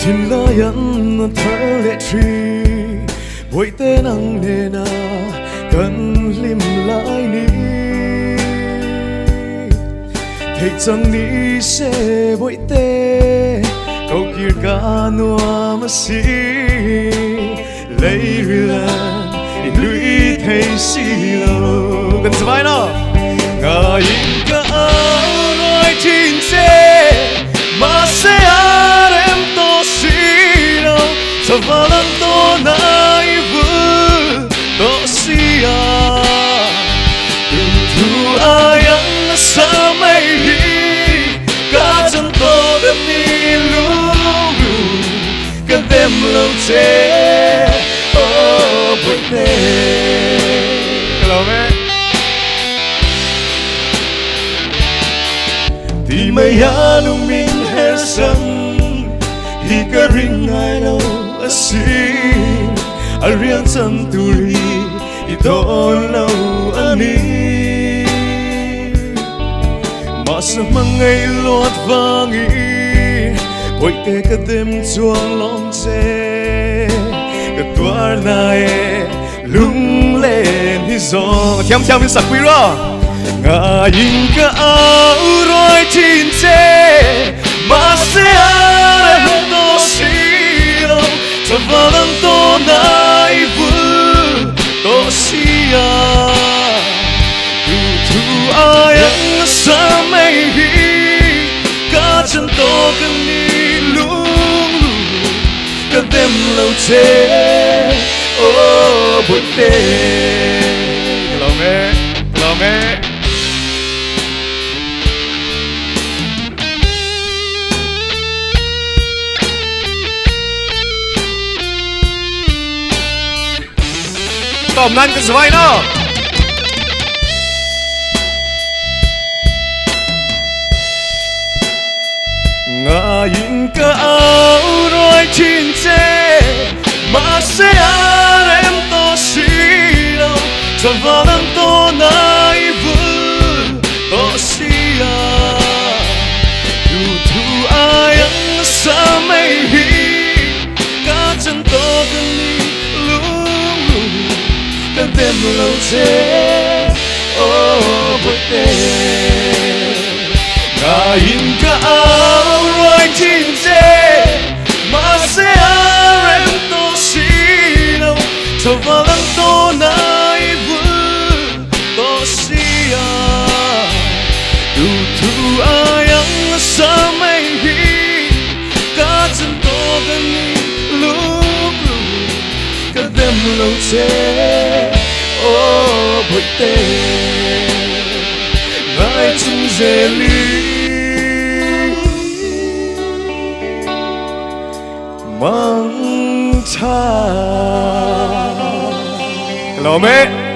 tin la yan na thar le tri boi te nang ne na kan lim lai ni thei chang ni se boi te câu kia ca noa mà si lấy riêng lui thấy si lâu gần vai nó ngài ca nói chín xe mà sẽ em to si đâu sao vào lần to nay vừa to si à đừng thu ai ăn sao mây cả chân to đêm đi luôn cần đêm lâu chế oh bụi tê hello man thì mây ya nung min her sang hi ka ring ai lo asin a riang chan turi I don lo ani mà sa mangai lot vangi boi te ka dem chuang long che ka tuar na e lung lên hi zo thiam thiam sak pi ro nga yin ka au roi chin che mà se a to si lo cho valang to nai vu to si a tu tu ai ang sa mai hi ka chân to kan ni lung ka dem lo che oh bụi tê hello me tóm nan cái vai nó ngà yin ka au roi chin che mà sẽ em to si đâu cho vào lần to nay vừa to si à dù thu ai ăn sa mây hi cả chân to cần đi lung cần thêm lâu che oh bụi tê ngà yin ka au roi chin che mà sẽ em to si đâu cho vào lần to nay vừa to si à dù thu ai ăn sa mây hi cả chân to cần đi lúc cần thêm lâu che oh bụi tê ngài chung dê ly mang cha hello mate